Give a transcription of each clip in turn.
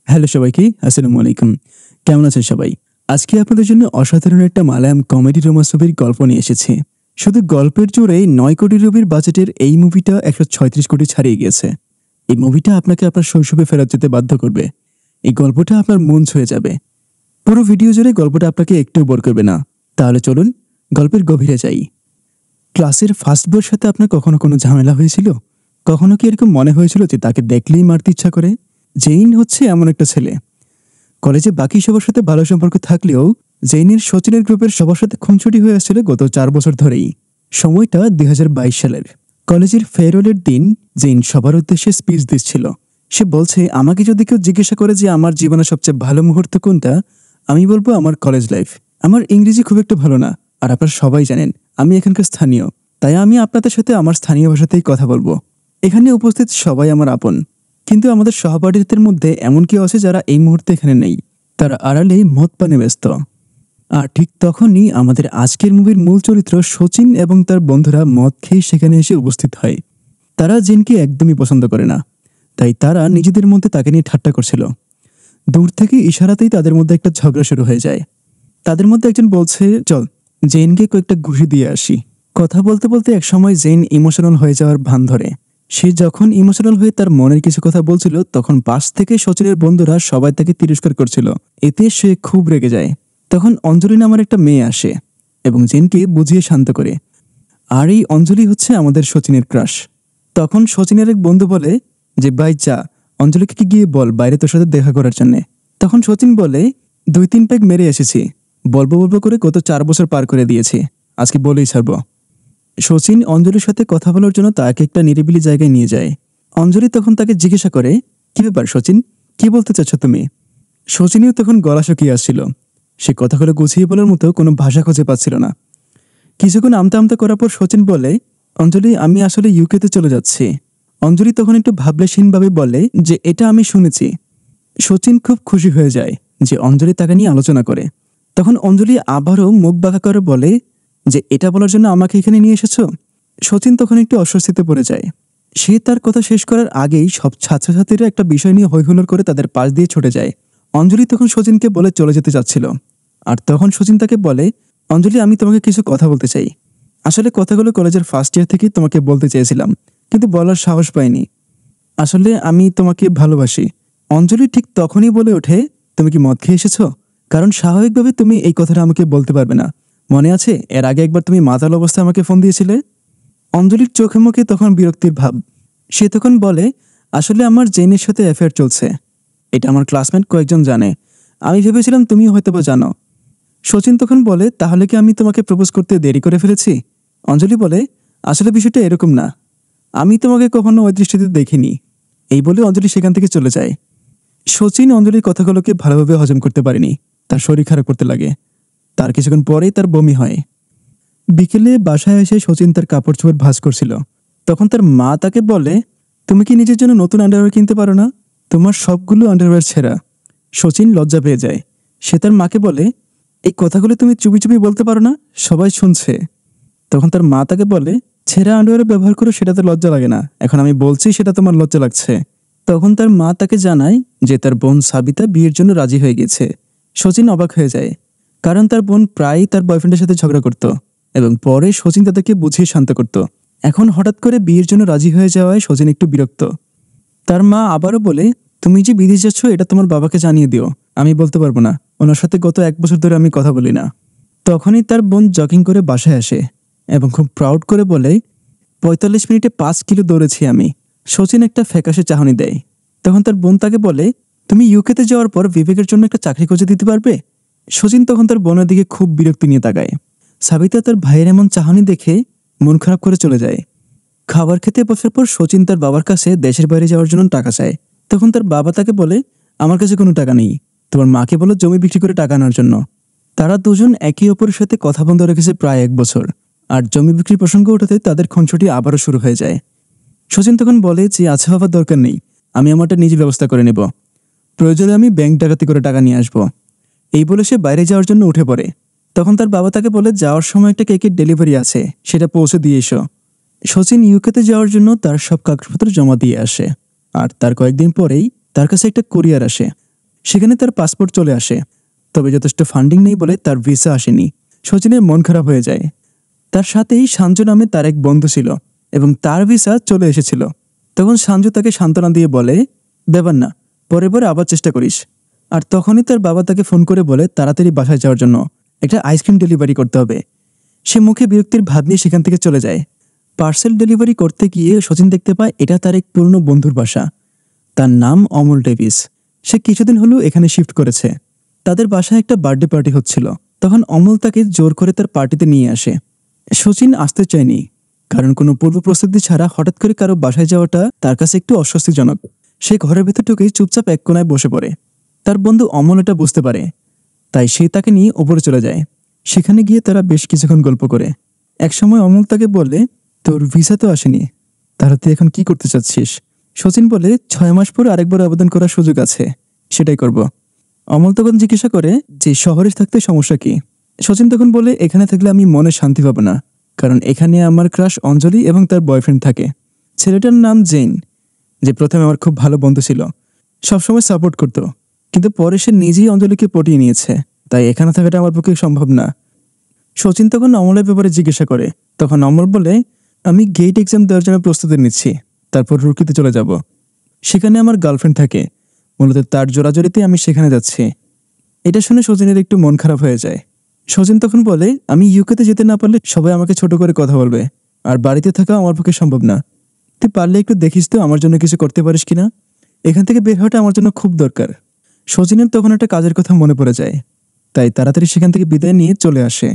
Hello সবাইকে, আসসালামু আলাইকুম। কেমন আছেন সবাই? আজকে আপনাদের জন্য অসাধারণ একটা মালায়ালাম কমেডি রোমান্স মুভির গল্প নিয়ে এসেছি। শুধু গল্পের জোরে ৯ কোটি রুপির বাজেটের এই মুভিটা ১৩৬ কোটি ছাড়িয়ে গিয়েছে। এই মুভিটা আপনাকে আপনার শৈশবে ফেরত যেতে বাধ্য করবে। এই গল্পটা আপনার মন ছুঁয়ে যাবে। পুরো ভিডিও জুড়ে গল্পটা আপনাকে একটুও বোর করবে না। তাহলে চলুন গল্পের গভীরে যাই। ক্লাসের ফার্স্ট বয়ের সাথে আপনার কখনো কোনো ঝামেলা হয়েছিল? কখনো কি এরকম মনে হয়েছিল যে তাকে দেখলেই মারতে ইচ্ছা করে? জেইন হচ্ছে এমন একটা ছেলে। কলেজে বাকি সবার সাথে ভালো সম্পর্ক থাকলেও জেইনের সচিনের গ্রুপের সবার সাথে খুনসুটি হয়ে আসছিল গত ৪ বছর ধরেই। সময়টা ২০২২ সালের। কলেজের ফেয়ারওয়েলের দিন জেইন সবার উদ্দেশ্যে স্পিচ দিচ্ছিল। সে বলছে, আমাকে যদি কেউ জিজ্ঞাসা করে যে আমার জীবনের সবচেয়ে ভালো মুহূর্ত কোনটা, আমি বলবো আমার কলেজ লাইফ। আমার ইংরেজি খুব একটা ভালো না, আর আপনারা সবাই জানেন আমি এখানকার স্থানীয়, তাই আমি আপনাদের সাথে আমার স্থানীয় ভাষাতেই কথা বলবো। এখানে উপস্থিত সবাই আমার আপন, কিন্তু আমাদের সহপাঠীদের মধ্যে এমন কেউ আছে যারা এই মুহূর্তে এখানে নেই। তারা আড়ালে মদ পানে ব্যস্ত। আর ঠিক তখনই আমাদের আজকের মুভির মূল চরিত্র সচিন এবং তার বন্ধুরা মদ খেয়ে সেখানে এসে উপস্থিত হয়। তারা জিনকে একদমই পছন্দ করে না, তাই তারা নিজেদের মধ্যে তাকে নিয়ে ঠাট্টা করছিল। দূর থেকে ইশারাতেই তাদের মধ্যে একটা ঝগড়া শুরু হয়ে যায়। তাদের মধ্যে একজন বলছে, চল জেইনকে কয়েকটা ঘুষি দিয়ে আসি। কথা বলতে বলতে একসময় জেইন ইমোশনাল হয়ে যাওয়ার ভান ধরে। সে যখন ইমোশনাল হয়ে তার মনের কিছু কথা বলছিল, তখন পাশ থেকে সচিনের বন্ধুরা সবাই তাকে তিরস্কার করছিল। এতে সে খুব রেগে যায়। তখন অঞ্জলি নামের একটা মেয়ে আসে এবং জেনকে বুঝিয়ে শান্ত করে। আর এই অঞ্জলি হচ্ছে আমাদের সচিনের ক্রাশ। তখন সচিনের এক বন্ধু বলে যে, ভাই যা, অঞ্জলিকে গিয়ে বল বাইরে তোর সাথে দেখা করার জন্যে। তখন সচিন বলে, ২-৩ প্যাক মেরে এসেছি, বলবো বলবো করে গত ৪ বছর পার করে দিয়েছি, আজকে বলেই ছাড়বো। সচিন অঞ্জলির সাথে কথা বলার জন্য তাকে একটা নিরিবিলি জায়গায় নিয়ে যায়। অঞ্জলি তখন তাকে জিজ্ঞাসা করে, কি ব্যাপার সচিন, কি বলতে চাচ্ছ তুমি? সচিনও তখন গলা শুকিয়ে আসছিল। সে কথাগুলো গুছিয়ে বলার মতো কোনো ভাষা খুঁজে পাচ্ছিল না। কিছুক্ষণ আমতা আমতা করার পর সচিন বলে, অঞ্জলি আমি আসলে ইউকেতে চলে যাচ্ছি। অঞ্জলি তখন একটু ভাবলেশীনভাবে বলে যে, এটা আমি শুনেছি। সচিন খুব খুশি হয়ে যায় যে অঞ্জলি তাকে নিয়ে আলোচনা করে। তখন অঞ্জলি আবারও মুখ বাঁকা করে বলে যে, এটা বলার জন্য আমাকে এখানে নিয়ে এসেছো? সচিন তখন একটু অস্বস্তিতে পড়ে যায়। সে তার কথা শেষ করার আগেই সব ছাত্রছাত্রীরা একটা বিষয় নিয়ে হৈহুল্লোড় করে তাদের পাশ দিয়ে ছুটে যায়। অঞ্জলি তখন সচিনকে বলে চলে যেতে চাচ্ছিল। আর তখন সচিন তাকে বলে, অঞ্জলি আমি তোমাকে কিছু কথা বলতে চাই। আসলে কথাগুলো কলেজের ফার্স্ট ইয়ার থেকেই তোমাকে বলতে চেয়েছিলাম, কিন্তু বলার সাহস পাইনি। আসলে আমি তোমাকে ভালোবাসি। অঞ্জলি ঠিক তখনই বলে ওঠে, তুমি কি মদ খেয়ে এসেছো? কারণ স্বাভাবিকভাবে তুমি এই কথাটা আমাকে বলতে পারবে না। মনে আছে এর আগে একবার তুমি মাতাল অবস্থায় আমাকে ফোন দিয়েছিলে? অঞ্জলির চোখে মুখে তখন বিরক্তির ভাব। সে তখন বলে, আসলে আমার জেনের সাথে অ্যাফেয়ার চলছে, এটা আমার ক্লাসমেট কয়েকজন জানে। আমি ভেবেছিলাম তুমিও হয়তোবা জানো। সচিন তখন বলে, তাহলে কি আমি তোমাকে প্রপোজ করতে দেরি করে ফেলেছি? অঞ্জলি বলে, আসলে বিষয়টা এরকম না, আমি তোমাকে কখনো ওই দৃষ্টিতে দেখিনি। এই বলে অঞ্জলি সেখান থেকে চলে যায়। সচিন অঞ্জলির কথাগুলোকে ভালোভাবে হজম করতে পারেনি। তার শরীর খারাপ করতে লাগে। তার কিছুক্ষণ পরেই তার বমি হয়। বিকেলে বাসায় এসে সচিন তার কাপড় চোপড় ভাঁজ করছিল। তখন তার মা তাকে বলে, তুমি কি নিজের জন্য নতুন আন্ডারওয়্যার কিনতে পারো না? তোমার সবগুলো আন্ডারওয়্যার ছেঁড়া। সচিন লজ্জা পেয়ে যায়। সে তার মাকে বলে, এই কথাগুলো তুমি চুপি চুপি বলতে পারো না, সবাই শুনছে। তখন তার মা তাকে বলে, ছেঁড়া আন্ডারওয়্যার ব্যবহার করো, সেটাতে লজ্জা লাগে না, এখন আমি বলছি সেটা তোমার লজ্জা লাগছে। তখন তার মা তাকে জানায় যে তার বোন সাবিতা বিয়ের জন্য রাজি হয়ে গেছে। সচিন অবাক হয়ে যায়, কারণ তার বোন প্রায়ই তার বয়ফ্রেন্ডের সাথে ঝগড়া করত এবং পরে সচিন তাদেরকে বুঝিয়ে শান্ত করত। এখন হঠাৎ করে বিয়ের জন্য রাজি হয়ে যাওয়ায় সচিন একটু বিরক্ত। তার মা আবারও বলে, তুমি যে বিদেশ যাচ্ছ এটা তোমার বাবাকে জানিয়ে দিও। আমি বলতে পারবো না, ওনার সাথে গত 1 বছর ধরে আমি কথা বলি না। তখনই তার বোন জগিং করে বাসায় আসে এবং খুব প্রাউড করে বলে, ৪৫ মিনিটে 5 কিলো দৌড়েছি আমি। সচিন একটা ফ্যাকাশে চাহনি দেয়। তখন তার বোন তাকে বলে, তুমি ইউকেতে যাওয়ার পর বিবেকের জন্য একটা চাকরি খুঁজে দিতে পারবে? সচিন তখন তার বোনের দিকে খুব বিরক্তি নিয়ে তাকায়। সাবিতা তার ভাইয়ের এমন চাহনি দেখে মন খারাপ করে চলে যায়। খাবার খেতে বসার পর সচিন তার বাবার কাছে দেশের বাইরে যাওয়ার জন্য টাকা চায়। তখন তার বাবা তাকে বলে, আমার কাছে কোনো টাকা নেই, তোমার মাকে বলো জমি বিক্রি করে টাকা আনার জন্য। তারা দুজন একে অপরের সাথে কথা বন্ধ রেখেছে প্রায় 1 বছর, আর জমি বিক্রির প্রসঙ্গ ওঠাতে তাদের খুনসুটি আবারও শুরু হয়ে যায়। সচিন তখন বলে যে, আচ্ছা হওয়ার দরকার নেই, আমি আমারটা নিজে ব্যবস্থা করে নেব, প্রয়োজনে আমি ব্যাংক ডাকাতি করে টাকা নিয়ে আসবো। এই বলে সে বাইরে যাওয়ার জন্য উঠে পড়ে। তখন তার বাবা তাকে বলে, যাওয়ার সময় একটা কেকের ডেলিভারি আছে, সেটা পৌঁছে দিয়ে এসো। সচিন ইউকেতে যাওয়ার জন্য তার সব কাগজপত্র জমা দিয়ে আসে, আর তার কয়েকদিন পরেই তার কাছে একটা কুরিয়ার আসে। সেখানে তার পাসপোর্ট চলে আসে, তবে যথেষ্ট ফান্ডিং নেই বলে তার ভিসা আসেনি। শচীনের মন খারাপ হয়ে যায়। তার সাথেই সাঞ্জু নামে তার এক বন্ধু ছিল এবং তার ভিসা চলে এসেছিল। তখন সাঞ্জু তাকে সান্ত্বনা দিয়ে বলে, ব্যাপার না, পরে পরে আবার চেষ্টা করিস। আর তখনই তার বাবা তাকে ফোন করে বলে তাড়াতাড়ি বাসায় যাওয়ার জন্য, একটা আইসক্রিম ডেলিভারি করতে হবে। সে মুখে বিরক্তির ভাব নিয়ে সেখান থেকে চলে যায়। পার্সেল ডেলিভারি করতে গিয়ে শচীন দেখতে পায় এটা তার এক পুরনো বন্ধুর বাসা। তার নাম অমল ডেভিস। সে কিছুদিন হলো এখানে শিফট করেছে। তাদের বাসায় একটা বার্থডে পার্টি হচ্ছিল। তখন অমল তাকে জোর করে তার পার্টিতে নিয়ে আসে। শচীন আসতে চায়নি, কারণ কোনো পূর্ব প্রস্তুতি ছাড়া হঠাৎ করে কারো বাসায় যাওয়াটা তার কাছে একটু অস্বস্তিজনক। সে ঘরের ভেতর ঢুকেই চুপচাপ এক কোনায় বসে পড়ে। তার বন্ধু অমল এটা বুঝতে পারে, তাই সে তাকে নিয়ে ওপরে চলে যায়। সেখানে গিয়ে তারা বেশ কিছুক্ষণ গল্প করে। একসময় অমল তাকে বলে, তোর ভিসা তো আসেনি, তাহলে তুই এখন কি করতে চাচ্ছিস? শচীন বলে, 6 মাস পর আরেকবার আবেদন করার সুযোগ আছে, সেটাই করব। অমল তখন জিজ্ঞাসা করে যে শহরে থাকতে সমস্যা কি? শচীন তখন বলে, এখানে থাকলে আমি মনে শান্তি পাবো না, কারণ এখানে আমার ক্রাশ অঞ্জলি এবং তার বয়ফ্রেন্ড থাকে। ছেলেটার নাম জেন, যে প্রথমে আমার খুব ভালো বন্ধু ছিল, সবসময় সাপোর্ট করতো, কিন্তু পরে সে নিজেই অঞ্জলিকে পটিয়ে নিয়েছে, তাই এখানে থাকাটা আমার পক্ষে সম্ভব না। শচীন তখন অমলের ব্যাপারে জিজ্ঞাসা করে। তখন অমল বলে, আমি গেট এক্সাম দেওয়ার জন্য প্রস্তুতি নিচ্ছি, তারপর রুকিতে চলে যাব। সেখানে আমার গার্লফ্রেন্ড থাকে, মূলত তার জোরাজোরিতে আমি সেখানে যাচ্ছি। এটা শুনে শচীনের একটু মন খারাপ হয়ে যায়। শচীন তখন বলে, আমি ইউকেতে যেতে না পারলে সবাই আমাকে ছোট করে কথা বলবে, আর বাড়িতে থাকা আমার পক্ষে সম্ভব না। তুই পারলে একটু দেখিস তো আমার জন্য কিছু করতে পারিস কিনা। এখান থেকে বের হওয়াটা আমার জন্য খুব দরকার। শচীনের তখন একটা কাজের কথা মনে পড়ে যায়, তাই তাড়াতাড়ি সেখান থেকে বিদায় নিয়ে চলে আসে।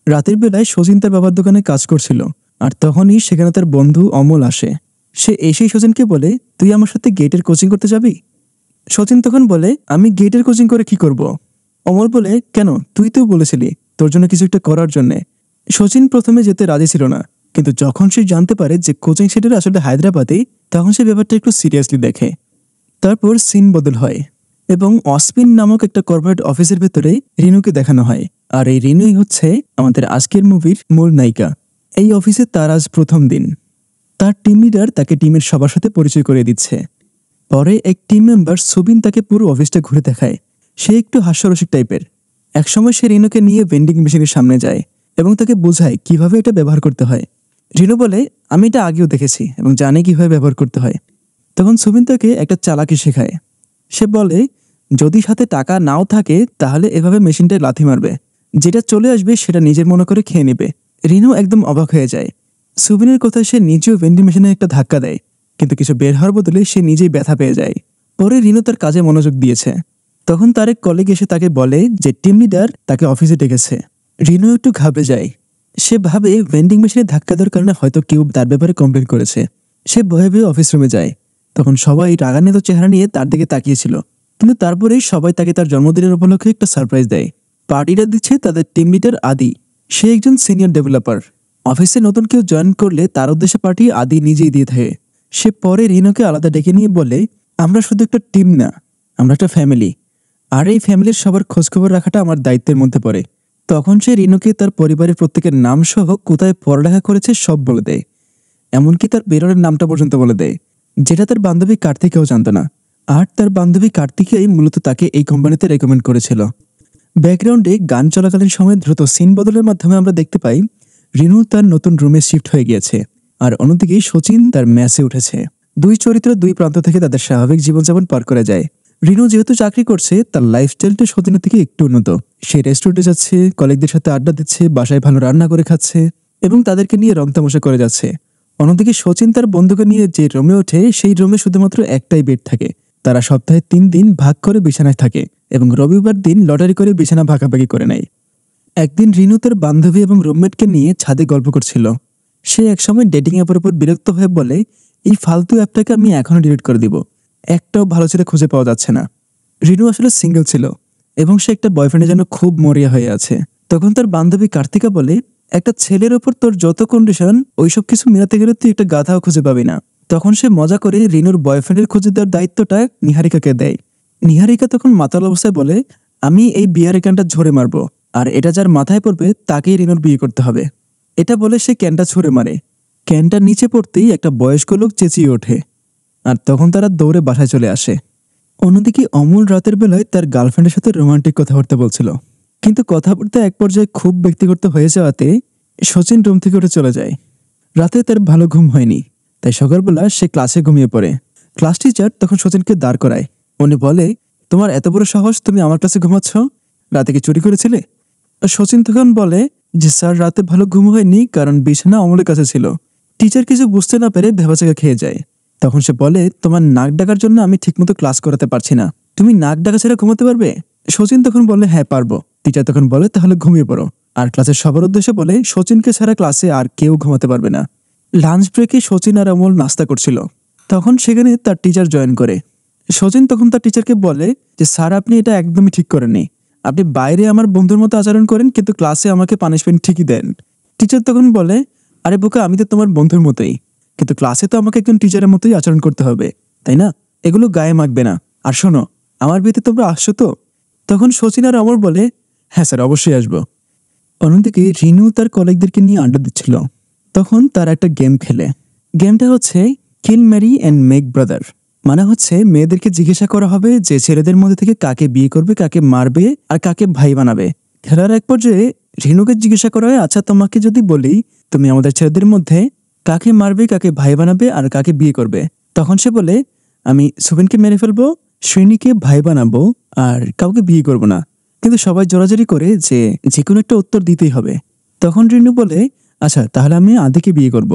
রাতের বেলায় শচীন তার বাবার দোকানে কাজ করছিল, আর তখনই সেখানে তার বন্ধু অমল আসে। সে এসেই শচীনকে বলে, তুই আমার সাথে গেটের কোচিং করতে যাবি? শচীন তখন বলে, আমি গেটের কোচিং করে কি করব? অমল বলে, কেন, তুই তো বলেছিলি তোর জন্য কিছু একটা করার জন্যে। শচীন প্রথমে যেতে রাজি ছিল না, কিন্তু যখন সে জানতে পারে যে কোচিং সেন্টার আসলে হায়দ্রাবাদে, তখন সে ব্যাপারটা একটু সিরিয়াসলি দেখে। তারপর সিন বদল হয় এবং অসপিন নামক একটা কর্পোরেট অফিসের ভেতরে রিনুকে দেখানো হয়। আর এই রিনুই হচ্ছে আমাদের আজকের মুভির মূল নায়িকা। এই অফিসে তার আজ প্রথম দিন। তার টিম লিডার তাকে টিমের সবার সাথে পরিচয় করে দিচ্ছে। পরে এক টিম মেম্বার সুবিন তাকে পুরো অফিসটা ঘুরে দেখায়। সে একটু হাস্যরসিক টাইপের। একসময় সে রিনুকে নিয়ে ভেন্ডিং মেশিনের সামনে যায় এবং তাকে বোঝায় কিভাবে এটা ব্যবহার করতে হয়। রিনু বলে, আমি এটা আগেও দেখেছি এবং জানি কিভাবে ব্যবহার করতে হয়। তখন সুবিন তাকে একটা চালাকি শেখায়। সে বলে, যদি সাথে টাকা নাও থাকে তাহলে এভাবে মেশিনটায় লাথি মারবে, যেটা চলে আসবে সেটা নিজের মনে করে খেয়ে নেবে। রিনু একদম অবাক হয়ে যায়। সুবিনের কথায় সে নিজেও ভেন্ডিং মেশিনে একটা ধাক্কা দেয়, কিন্তু কিছু বের হওয়ার বদলে সে নিজেই ব্যথা পেয়ে যায়। পরে রিনু তার কাজে মনোযোগ দিয়েছে। তখন তার এক কলিগ এসে তাকে বলে যে টিম লিডার তাকে অফিসে ডেকেছে। রিনু একটু ঘাবড়ে যায়। সে ভাবে ভেন্ডিং মেশিনে ধাক্কা দেওয়ার কারণে হয়তো কেউ তার ব্যাপারে কমপ্লেন করেছে। সে ভয়ে ভয়ে অফিস রুমে যায়। তখন সবাই রাগান্বিত চেহারা নিয়ে তার দিকে তাকিয়েছিল, কিন্তু তারপরেই সবাই তাকে তার জন্মদিনের উপলক্ষে একটা সারপ্রাইজ দেয়। পার্টিটা দিচ্ছে তাদের টিম লিডার আদি। সে একজন সিনিয়র ডেভেলপার। অফিসে নতুন কেউ জয়েন করলে তার উদ্দেশ্যে পার্টি আদি নিজেই দিয়ে থাকে। সে পরে রিনুকে আলাদা ডেকে নিয়ে বলে, আমরা শুধু একটা টিম না, আমরা একটা ফ্যামিলি, আর এই ফ্যামিলির সবার খোঁজখবর রাখাটা আমার দায়িত্বের মধ্যে পড়ে। তখন সে রিনুকে তার পরিবারের প্রত্যেকের নাম সহ কোথায় পড়ালেখা করেছে সব বলে দেয়, এমনকি তার বেরোনের নামটা পর্যন্ত বলে দেয়, যেটা তার বান্ধবী কার্তিকেও জানত না। আর তার বান্ধবী কার্তিকেই মূলত তাকে এই কোম্পানিতে রেকমেন্ড করেছিল। ব্যাকগ্রাউন্ডে গান চলাকালীন সময় দ্রুত সিন বদলের মাধ্যমে আমরা দেখতে পাই রিনু তার নতুন রুমে শিফট হয়ে গিয়েছে, আর অন্যদিকে শচীন তার ম্যাচে উঠেছে। দুই চরিত্র দুই প্রান্ত থেকে তাদের স্বাভাবিক জীবনযাপন পার করে যায়। রিনু যেহেতু চাকরি করছে, তার লাইফস্টাইলটা শচীনের থেকে একটু উন্নত। সে রেস্টুরেন্টে যাচ্ছে, কলিগদের সাথে আড্ডা দিচ্ছে, বাসায় ভালো রান্না করে খাচ্ছে এবং তাদেরকে নিয়ে রং তামাশা করে যাচ্ছে। অন্যদিকে শচীন তার বন্ধুকে নিয়ে যে রুমে ওঠে, সেই রুমে শুধুমাত্র একটাই বেড থাকে। তারা সপ্তাহে 3 দিন ভাগ করে বিছানায় থাকে এবং রবিবার দিন লটারি করে বিছানা ভাগাভাগি করে নেয়। একদিন রিনু তার বান্ধবী এবং রুমমেটকে নিয়ে ছাদে গল্প করছিল। সে একসময় ডেটিং অ্যাপের উপর বিরক্ত হয়ে বলে, এই ফালতু অ্যাপটাকে আমি এখনই ডিলিট করে দিব, একটাও ভালো ছেলে খুঁজে পাওয়া যাচ্ছে না। রিনু আসলে সিঙ্গেল ছিল এবং সে একটা বয়ফ্রেন্ডের জন্য খুব মরিয়া হয়ে আছে। তখন তার বান্ধবী কার্তিকা বলে, একটা ছেলের ওপর তোর যত কন্ডিশন, ওইসব কিছু মেলাতে গেলে তুই একটা গাধাও খুঁজে পাবি না। তখন সে মজা করে রিনুর বয়ফ্রেন্ডের খুঁজে দেওয়ার দায়িত্বটা নিহারিকাকে দেয়। নিহারিকা তখন মাতাল অবস্থায় বলে, আমি এই বিয়ার ক্যানটা ঝরে মারবো, আর এটা যার মাথায় পড়বে তাকেই রিনুর বিয়ে করতে হবে। এটা বলে সে ক্যানটা ছুঁড়ে মারে। ক্যানটা নিচে পড়তেই একটা বয়স্ক লোক চেঁচিয়ে ওঠে, আর তখন তারা দৌড়ে বাসায় চলে আসে। অন্যদিকে অমল রাতের বেলায় তার গার্লফ্রেন্ডের সাথে রোমান্টিক কথাবার্তা বলছিল, কিন্তু কথাবার্তা এক পর্যায়ে খুব ব্যক্তিগত হয়ে যাওয়াতে শচীন রুম থেকে উঠে চলে যায়। রাতে তার ভালো ঘুম হয়নি, তাই সকালবেলা সে ক্লাসে ঘুমিয়ে পড়ে। ক্লাস টিচার তখন শচীনকে দাঁড় করায়। উনি বলে, তোমার এত বড় সাহস, তুমি আমার ক্লাসে ঘুমাচ্ছ? রাতে কি চুরি করেছিলে? শচীন তখন বলে যে স্যার, রাতে ভালো ঘুম হয়নি কারণ বিছানা অমলের কাছে ছিল। টিচার কিছু বুঝতে না পেরে ভেবাচাকা খেয়ে যায়। তখন সে বলে, তোমার নাক ডাকার জন্য আমি ঠিকমতো ক্লাস করাতে পারছি না, তুমি নাক ডাকা ছেড়ে ঘুমাতে পারবে? শচীন তখন বলে, হ্যাঁ পারবো। টিচার তখন বলে, তাহলে ঘুমিয়ে পড়ো। আর ক্লাসের সবার উদ্দেশ্যে বলে, শচীনকে ছাড়া ক্লাসে আর কেউ ঘুমাতে পারবে না। লাঞ্চ ব্রেকে শচীন আর অমল নাস্তা করছিল, তখন সেখানে তার টিচার জয়েন করে। শচীন তখন তার টিচারকে বলে যে স্যার, আপনি এটা একদমই ঠিক করেননি। আপনি বাইরে আমার বন্ধুর মতো আচরণ করেন, কিন্তু ক্লাসে আমাকে পানিশমেন্ট ঠিকই দেন। টিচার তখন বলে, আরে বোকা, আমি তো তোমার বন্ধুর মতোই, কিন্তু ক্লাসে তো আমাকে একজন টিচারের মতোই আচরণ করতে হবে, তাই না? এগুলো গায়ে মাখবে না। আর শোনো, আমার বিয়েতে তোমরা আসছো তো? তখন শচীন আর অমর বলে, হ্যাঁ স্যার, অবশ্যই আসবো। অন্যদিকে রিনু তার কলিগদেরকে নিয়ে আড্ডা দিচ্ছিল, তখন তার একটা গেম খেলে। গেমটা হচ্ছে কিল, ম্যারি অ্যান্ড মেক ব্রাদার। মানে হচ্ছে মেয়েদেরকে জিজ্ঞাসা করা হবে যে ছেলেদের মধ্যে থেকে কাকে বিয়ে করবে, কাকে মারবে আর কাকে ভাই বানাবে। খেলার এক পর্যায়ে রিনুকে জিজ্ঞাসা করা হয়, আচ্ছা তোমাকে যদি বলি তুমি আমাদের ছেলেদের মধ্যে কাকে মারবে, কাকে ভাই বানাবে আর কাকে বিয়ে করবে? তখন সে বলে, আমি সুবিনকে মেরে ফেলবো, শ্রেণীকে ভাই বানাবো আর কাউকে বিয়ে করব না। কিন্তু সবাই জোরাজোরি করে যে যে কোনো একটা উত্তর দিতেই হবে। তখন রিনু বলে, আচ্ছা তাহলে আমি আদিকে বিয়ে করব।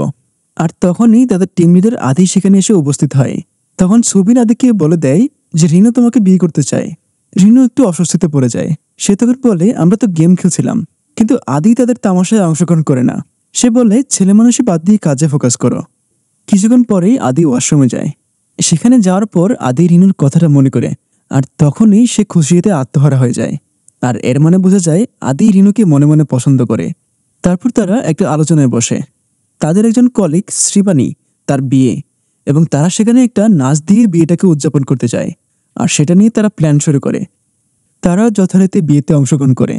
আর তখনই তাদের টিম লিডার আদি সেখানে এসে উপস্থিত হয়। তখন সুবিন আদিকে বলে দেয় যে রিনু তোমাকে বিয়ে করতে চায়। রিনু একটু অস্বস্তিতে পড়ে যায়। সে তখন বলে, আমরা তো গেম খেলছিলাম। কিন্তু আদি তাদের তামাশায় অংশগ্রহণ করে না। সে বলে, ছেলে মানুষই বাদ দিয়ে কাজে ফোকাস করো। কিছুক্ষণ পরেই আদি ওয়াশরুমে যায়। সেখানে যাওয়ার পর আদি রিনুর কথাটা মনে করে, আর তখনই সে খুশিতে আত্মহারা হয়ে যায়। আর এর মানে বোঝা যায় আদি রিনুকে মনে মনে পছন্দ করে। তারপর তারা একটা আলোচনায় বসে। তাদের একজন কলিগ শ্রীবাণী, তার বিয়ে, এবং তারা সেখানে একটা নাচ দিয়ে বিয়েটাকে উদযাপন করতে চায়। আর সেটা নিয়ে তারা প্ল্যান শুরু করে। তারা যথারীতি বিয়েতে অংশগ্রহণ করে।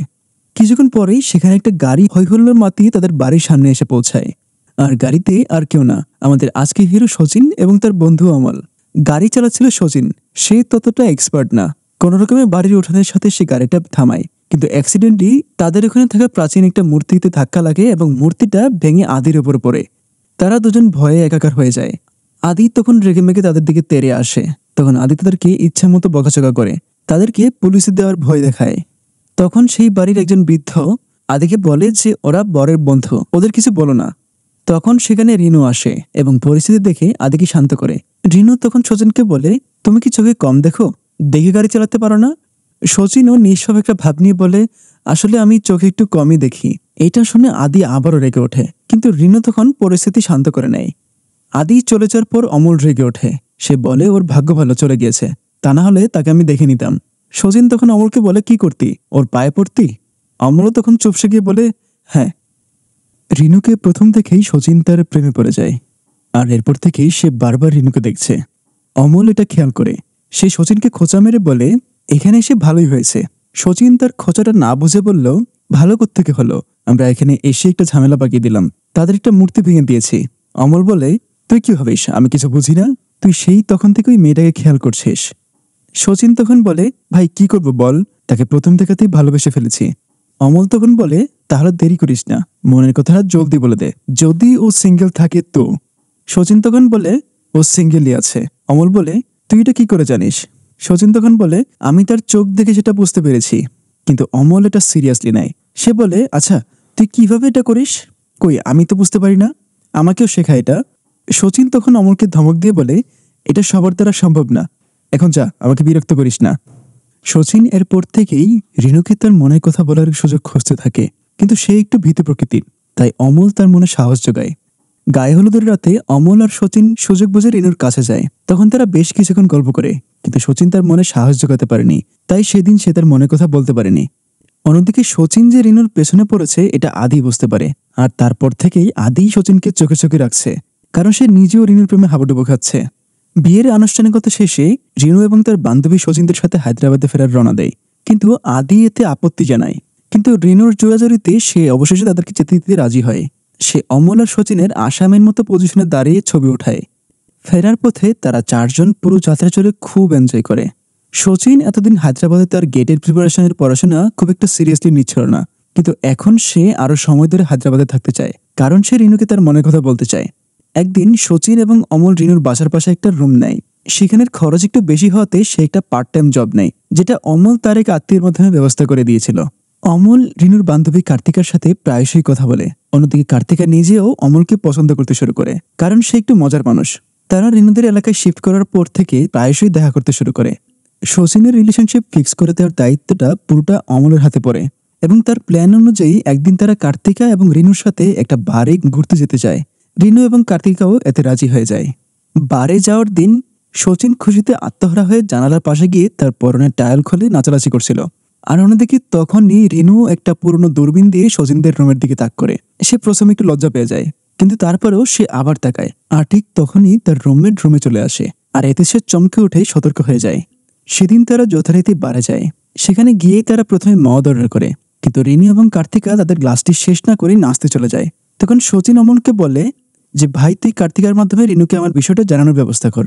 কিছুক্ষণ পরেই সেখানে একটা গাড়ি হৈহুল্লোড় মাতিয়ে তাদের বাড়ির সামনে এসে পৌঁছায়। আর গাড়িতে আর কেউ না, আমাদের আজকের হিরো শচীন এবং তার বন্ধু অমল। গাড়ি চালাচ্ছিল শচীন। সে ততটা এক্সপার্ট না। কোনো রকমে বাড়ির উঠানের সাথে সে গাড়িটা থামায়, কিন্তু অ্যাক্সিডেন্টলি তাদের ওখানে থাকা প্রাচীন একটা মূর্তিতে ধাক্কা লাগে এবং মূর্তিটা ভেঙে আদির ওপর পড়ে। তারা দুজন ভয়ে একাকার হয়ে যায়। আদি তখন রেগেমেগে তাদের দিকে তেড়ে আসে। তখন আদি তাদেরকে ইচ্ছা মতো বকাচকা করে, তাদেরকে পুলিশে দেওয়ার ভয় দেখায়। তখন সেই বাড়ির একজন বৃদ্ধ আদিকে বলে যে ওরা বরের বন্ধু, ওদের কিছু বলো না। তখন সেখানে রিনু আসে এবং পরিস্থিতি দেখে আদিকে শান্ত করে। রিনু তখন শচীনকে বলে, তুমি কি চোখে কম দেখো? দেখে গাড়ি চালাতে পারো না? শচীনও নিঃস্ব একটা ভাব নিয়ে বলে, আসলে আমি চোখে একটু কমই দেখি। এটা শুনে আদি আবারও রেগে ওঠে, কিন্তু রিনু তখন পরিস্থিতি শান্ত করে নেয়। আদি চলে যাওয়ার পর অমল রেগে ওঠে। সে বলে ওর ভাগ্য ভালো চলে গিয়েছে, তা না হলে তাকে আমি দেখে নিতাম। শচীন তখন অমলকে বলে, কি করতি, ওর পায়ে পড়তি? অমলও তখন চুপসে গিয়ে বলে, হ্যাঁ। রিনুকে প্রথম থেকেই শচীন তার প্রেমে পড়ে যায়, আর এরপর থেকেই সে বারবার রিনুকে দেখছে। অমল এটা খেয়াল করে। সে শচীনকে খোঁচা মেরে বলে, এখানে এসে ভালোই হয়েছে। শচীন তার খোঁচাটা না বুঝে বলল, ভালো কোত্থেকে হলো, আমরা এখানে এসে একটা ঝামেলা পাকিয়ে দিলাম, তাদের একটা মূর্তি ভেঙে দিয়েছি। অমল বলে, তুই কি ভাবিস আমি কিছু বুঝি না? তুই সেই তখন থেকে ওই মেয়েটাকে খেয়াল করছিস। শচীন তখন বলে, ভাই কি করব বল, তাকে প্রথম দেখাতেই ভালোবেসে ফেলেছি। অমল তখন বলে, তাহলে দেরি করিস না, মনের কথাটা জলদি বলে দে, যদি ও সিঙ্গেল থাকে তো। শচীন তখন বলে, ও সিঙ্গেলই আছে। অমল বলে, তুই এটা কি করে জানিস? শচীন তখন বলে, আমি তার চোখ দেখে সেটা বুঝতে পেরেছি। কিন্তু অমল এটা সিরিয়াসলি নেয়। সে বলে, আচ্ছা তুই কিভাবে এটা করিস? কই আমি তো বুঝতে পারি না, আমাকেও শেখা এটা। শচীন তখন অমলকে ধমক দিয়ে বলে, এটা সবার দ্বারা সম্ভব না, এখন যা, আমাকে বিরক্ত করিস না। শচীন এরপর থেকেই রিনুকে তার মনের কথা বলার সুযোগ খুঁজতে থাকে, কিন্তু সে একটু ভীতু প্রকৃতির, তাই অমল তার মনে সাহস যোগায়। গায়ে হলুদের রাতে অমল আর শচীন সুযোগ বুঝে রিনুর কাছে যায়। তখন তারা বেশ কিছুক্ষণ গল্প করে, কিন্তু শচীন তার মনে সাহস যোগাতে পারেনি, তাই সেদিন সে তার মনের কথা বলতে পারেনি। অন্যদিকে শচীন যে রিনুর পেছনে পড়েছে এটা আদি বুঝতে পারে, আর তারপর থেকেই আদি শচীনকে চোখে চোখে রাখছে, কারণ সে নিজেও রিনুর প্রেমে হাবুডুবু খাচ্ছে। বিয়ের আনুষ্ঠানিকতা শেষে রিনু এবং তার বান্ধবী শচীনদের সাথে হায়দ্রাবাদে ফেরার রওনা দেয়, কিন্তু আদি এতে আপত্তি জানায়। কিন্তু রিনুর জোরাজোরিতে সে অবশেষে তাদেরকে যেতে দিতে রাজি হয়। সে অমল আর শচীনের আসামের মতো পজিশনে দাঁড়িয়ে ছবি ওঠায়। ফেরার পথে তারা চারজন পুরো যাত্রা চড়ে খুব এনজয় করে। শচীন এতদিন হায়দ্রাবাদে তার গেটের প্রিপারেশনের পড়াশোনা খুব একটা সিরিয়াসলি নিচ্ছিল না, কিন্তু এখন সে আরো সময় ধরে হায়দ্রাবাদে থাকতে চায়, কারণ সে রিনুকে তার মনের কথা বলতে চায়। একদিন শচীন এবং অমল রিনুর বাসার পাশে একটা রুম নেয়। সেখানের খরচ একটু বেশি হওয়াতে সে একটা পার্ট টাইম জব নেয়, যেটা অমল তার এক আত্মীয়ের মাধ্যমে ব্যবস্থা করে দিয়েছিল। অমল রিনুর বান্ধবী কার্তিকার সাথে প্রায়শই কথা বলে। অন্যদিকে কার্তিকা নিজেও অমলকে পছন্দ করতে শুরু করে, কারণ সে একটু মজার মানুষ। তারা রিনুদের এলাকায় শিফট করার পর থেকে প্রায়শই দেখা করতে শুরু করে। শচীনের রিলেশনশিপ ফিক্স করে দেওয়ার দায়িত্বটা পুরোটা অমলের হাতে পড়ে, এবং তার প্ল্যান অনুযায়ী একদিন তারা কার্তিকা এবং রিনুর সাথে একটা বারে ঘুরতে যেতে চায়। রিনু এবং কার্তিকাও এতে রাজি হয়ে যায়। বারে যাওয়ার দিন শচীন খুশিতে আত্মহারা হয়ে জানালার পাশে গিয়ে তার পরনের টায়াল খুলে নাচানাচি করছিল। আর অন্যদিকে তখনই রিনু একটা পুরনো দূরবীন দিয়ে শচীনদের রুমের দিকে তাক করে। সে প্রথমে একটু লজ্জা পেয়ে যায়, কিন্তু তারপরেও সে আবার তাকায়, আর ঠিক তখনই তার রুমমেট রুমে চলে আসে। আর এতে সে চমকে উঠে সতর্ক হয়ে যায়। সেদিন তারা যথারীতি বারে যায়। সেখানে গিয়ে তারা প্রথমে মদ অর্ডার করে, কিন্তু রিনু এবং কার্তিকা তাদের গ্লাসটি শেষ না করে নাচতে চলে যায়। তখন শচীন অমলকে বলে যে, ভাই তুই কার্তিকার মাধ্যমে রিনুকে আমার বিষয়টা জানানোর ব্যবস্থা কর।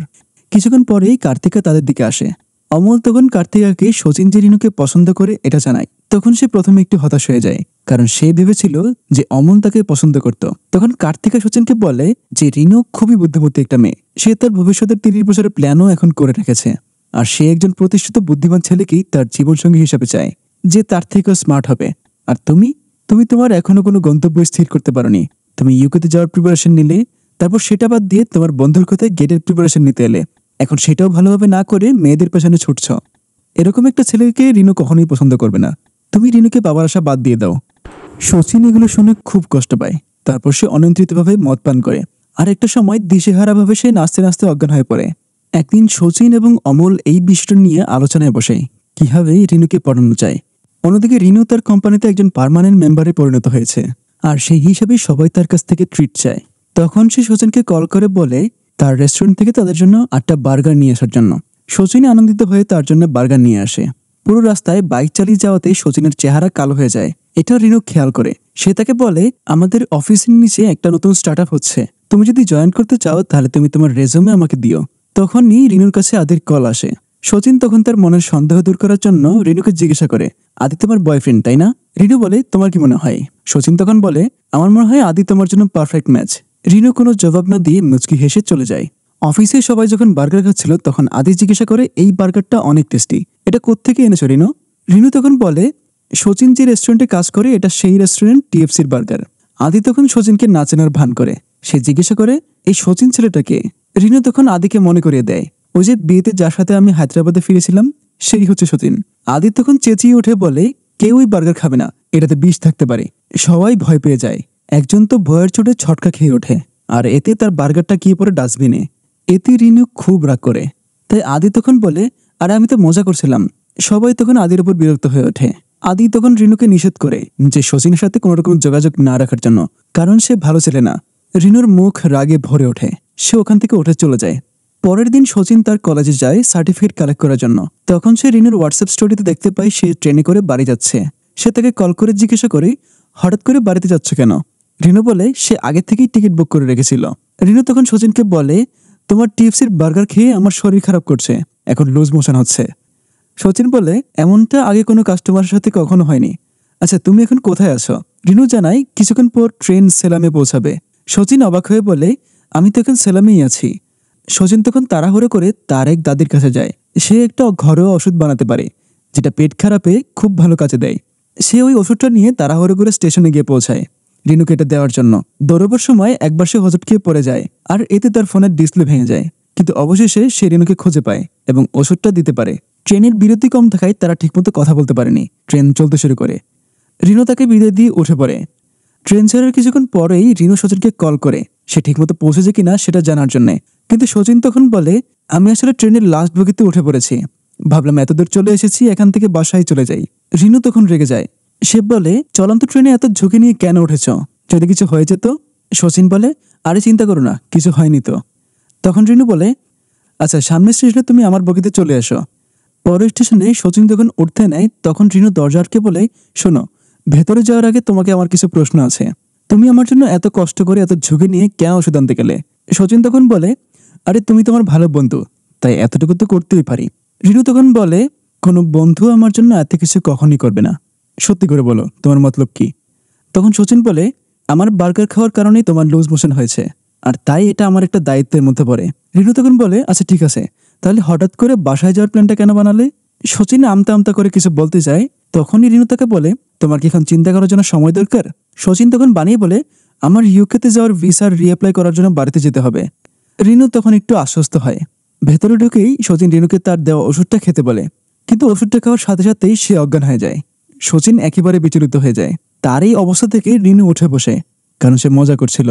কিছুক্ষণ পরেই কার্তিকা তাদের দিকে আসে। অমল তখন কার্তিকাকে শচীন যে রিনুকে পছন্দ করে এটা জানায়। তখন সে প্রথমে একটু হতাশ হয়ে যায়, কারণ সে ভেবেছিল যে অমল তাকে পছন্দ করত। তখন কার্তিকা শচীনকে বলে যে রিনু খুবই বুদ্ধিমতী একটা মেয়ে, সে তার ভবিষ্যতের 30 বছরের প্ল্যানও এখন করে রেখেছে। আর সে একজন প্রতিষ্ঠিত বুদ্ধিমান ছেলেকেই তার জীবনসঙ্গী হিসেবে চায়, যে তার থেকেও স্মার্ট হবে। আর তুমি তুমি তোমার এখনো কোনো গন্তব্য স্থির করতে পারোনি। তুমি ইউকেতে যাওয়ার প্রিপারেশন নিলে, তারপর সেটা বাদ দিয়ে তোমার বন্ধুর কথায় গেটের প্রিপারেশন নিতে এলে। এখন সেটাও ভালোভাবে না করে মেয়েদের পেছনে ছুটছ। এরকম একটা ছেলেকে রিনু কখনোই পছন্দ করবে না। তুমি রিনুকে বাবার আশা বাদ দিয়ে দাও। শচীন এগুলো শুনে খুব কষ্ট পায়। তারপর সে অনিয়ন্ত্রিতভাবে মদ পান করে, আর একটা সময় দিশেহারাভাবে সে নাচতে নাচতে অজ্ঞান হয়ে পড়ে। একদিন শচীন এবং অমল এই বিষয়টা নিয়ে আলোচনায় বসে, কিভাবে রিনুকে পড়ানো যায়। অন্যদিকে রিনু তার কোম্পানিতে একজন পার্মানেন্ট মেম্বারে পরিণত হয়েছে, আর সেই হিসাবে সবাই তার কাছ থেকে ট্রিট চায়। তখন সে শচীনকে কল করে বলে তার রেস্টুরেন্ট থেকে তাদের জন্য 8টা বার্গার নিয়ে আসার জন্য। শচীন আনন্দিত হয়ে তার জন্য বার্গার নিয়ে আসে। পুরো রাস্তায় বাইক চালিয়ে যাওয়াতে শচীনের চেহারা কালো হয়ে যায়। এটা রিনু খেয়াল করে। সে তাকে বলে, আমাদের অফিসের নিচে একটা নতুন স্টার্ট হচ্ছে, তুমি যদি জয়েন করতে চাও তাহলে তুমি তোমার রেজুমে আমাকে দিও। তখনই রিনুর কাছে আদির কল আসে। শচীন তখন তার মনের সন্দেহ দূর করার জন্য রিনুকে জিজ্ঞাসা করে, আদি তোমার বয়ফ্রেন্ড তাই না? রিনু বলে, তোমার কি মনে হয়? শচীন তখন বলে, আমার মনে হয় আদি তোমার জন্য পারফেক্ট ম্যাচ। রিনু কোনো জবাব না দিয়ে মুচকি হেসে চলে যায়। অফিসে সবাই যখন বার্গার খাচ্ছিল তখন আদি জিজ্ঞাসা করে, এই বার্গারটা অনেক টেস্টি, এটা কোত্থেকে এনেছো রিনু? রিনু তখন বলে, শচীন যে রেস্টুরেন্টে কাজ করে এটা সেই রেস্টুরেন্ট টিএফসির বার্গার। আদি তখন শচীনকে না চেনার ভান করে। সে জিজ্ঞাসা করে, এই শচীন ছেলেটাকে? রিনু তখন আদিকে মনে করিয়ে দেয়, ওই যে বিয়েতে যার সাথে আমি হায়দ্রাবাদে ফিরেছিলাম সেই হচ্ছে শচীন। আদি তখন চেঁচিয়ে উঠে বলে, কেউই বার্গার খাবে না, এটাতে বিষ থাকতে পারে। সবাই ভয় পেয়ে যায়। একজন তো ভয়ের চোটে ছটকা খেয়ে ওঠে, আর এতে তার বার্গারটা গিয়ে পড়ে ডাস্টবিনে। এতে রিনু খুব রাগ করে। তাই আদি তখন বলে, আরে আমি তো মজা করছিলাম। সবাই তখন আদির উপর বিরক্ত হয়ে ওঠে। আদি তখন রিনুকে নিষেধ করে যে শচীনের সাথে কোনো রকম যোগাযোগ না রাখার জন্য, কারণ সে ভালো ছেলে না। রিনুর মুখ রাগে ভরে ওঠে। সে ওখান থেকে উঠে চলে যায়। পরের দিন শচীন তার কলেজে যায় সার্টিফিকেট কালেক্ট করার জন্য। তখন সে রিনুর হোয়াটসঅ্যাপ স্টোরিতে দেখতে পায় সে ট্রেনে করে বাড়ি যাচ্ছে। সে তাকে কল করে জিজ্ঞাসা করে, হঠাৎ করে বাড়িতে যাচ্ছ কেন? রিনু বলে, সে আগে থেকেই টিকিট বুক করে রেখেছিল। রিনু তখন শচীনকে বলে, তোমার টিএফসির বার্গার খেয়ে আমার শরীর খারাপ করছে, এখন লুজ মোশন হচ্ছে। শচীন বলে, এমনটা আগে কোনো কাস্টমারের সাথে কখনো হয়নি। আচ্ছা তুমি এখন কোথায় আছো? রিনু জানায় কিছুক্ষণ পর ট্রেন সেলামে পৌঁছাবে। শচীন অবাক হয়ে বলে, আমি তো এখন সেলামেই আছি। শচীন তখন তাড়াহুড়ো করে তার এক দাদির কাছে যায়। সে একটা ঘরোয়া ওষুধ বানাতে পারে, যেটা পেট খারাপে খুব ভালো কাজে দেয়। সে ওই ওষুধটা নিয়ে তাড়াহুড়ো করে স্টেশনে গিয়ে পৌঁছায় রিনুকে এটা দেওয়ার জন্য। দৌড়াবার সময় একবার সে হোঁচট খেয়ে পড়ে যায়, আর এতে তার ফোনের ডিসপ্লে ভেঙে যায়। কিন্তু অবশেষে সে রিনুকে খুঁজে পায় এবং ওষুধটা দিতে পারে। ট্রেনের বিরতি কম থাকায় তারা ঠিকমতো কথা বলতে পারেনি। ট্রেন চলতে শুরু করে। রিনু তাকে বিদায় দিয়ে উঠে পড়ে। ট্রেন ছাড়ার কিছুক্ষণ পরেই রিনু শচীনকে কল করে সে ঠিকমতো পৌঁছেছে কিনা সেটা জানার জন্যে। কিন্তু শচীন তখন বলে, আমি আসলে ট্রেনের লাস্ট বগিতে উঠে পড়েছি, ভাবলাম এতদূর চলে এসেছি, এখান থেকে বাসায় চলে যাই। রিনু তখন রেগে যায়। সে বলে, চলন্ত ট্রেনে এত ঝুঁকি নিয়ে কেন উঠেছ? যদি কিছু হয়ে যেত? শচীন বলে, আরে চিন্তা করো না, কিছু হয়নি তো। তখন রিনু বলে, আচ্ছা সামনের স্টেশনে তুমি আমার বগিতে চলে এসো। পরের স্টেশনে শচীন যখন উঠতে নেয় তখন রিনু দরজা আটকে বলে, শোনো, ভেতরে যাওয়ার আগে তোমাকে আমার কিছু প্রশ্ন আছে। তুমি আমার জন্য এত কষ্ট করে এত ঝুঁকি নিয়ে কেন ওষুধ আনতে গেলে? শচীন তখন বলে, আরে তুমি তোমার ভালো বন্ধু, তাই এতটুকু তো করতেই পারি। রিনু তখন বলে, কোনো বন্ধু আমার জন্য এত কিছু কখনই করবে না। সত্যি করে বলো, তোমার মতলব কি? তখন শচীন বলে, আমার বার্গার খাওয়ার কারণেই তোমার লুজ মোশন হয়েছে, আর তাই এটা আমার একটা দায়িত্বের মধ্যে পড়ে। রিনু তখন বলে, আচ্ছা ঠিক আছে, তাহলে হঠাৎ করে বাসায় যাওয়ার প্ল্যানটা কেন বানালে? শচীন আমতা আমতা করে কিছু বলতে যায়, তখনই রিনু তাকে বলে, তোমার কি এখন চিন্তা করার জন্য সময় দরকার? শচীন তখন বানিয়ে বলে, আমার ইউকেতে যাওয়ার ভিসার রিঅ্যাপ্লাই করার জন্য বাড়িতে যেতে হবে। রিনু তখন একটু আশ্বস্ত হয়। ভেতরে ঢুকেই শচীন রিনুকে তার দেওয়া ওষুধটা খেতে বলে, কিন্তু ওষুধটা খাওয়ার সাথে সাথেই সে অজ্ঞান হয়ে যায়। শচীন একেবারে বিচলিত হয়ে যায়। তার এই অবস্থা থেকে রিনু উঠে বসে, কারণ সে মজা করছিল।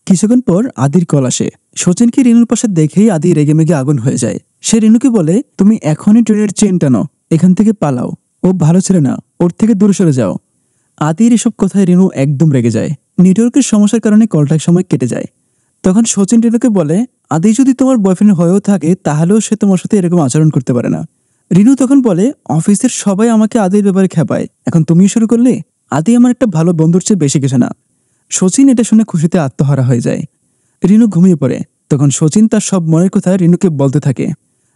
কিছুক্ষণ পর আদির কল আসে। শচীনকে রিনুর পাশে দেখেই আদি রেগেমেগে আগুন হয়ে যায়। সে রিনুকে বলে, তুমি এখনই ট্রেনের চেন টানো, এখান থেকে পালাও, ও ভালো ছেলে না, ওর থেকে দূরে সরে যাও। আদির এসব কথায় রিনু একদম রেগে যায়। নেটওয়ার্কের সমস্যার কারণে কলটা এক সময় কেটে যায়। তখন শচীন রিনুকে বলে, আদি যদি তোমার বয়ফ্রেন্ড হয়েও থাকে তাহলেও সে তোমার সাথে এরকম আচরণ করতে পারে না। রিনু তখন বলে, অফিসের সবাই আমাকে আদির ব্যাপারে খেপায়, এখন তুমিও শুরু করলে? আদি আমার একটা ভালো বন্ধুর চেয়ে বেশি কিছু না। শচীন এটা শুনে খুশিতে আত্মহারা হয়ে যায়। রিনু ঘুমিয়ে পড়ে। তখন শচীন তার সব মনের কথা রিনুকে বলতে থাকে।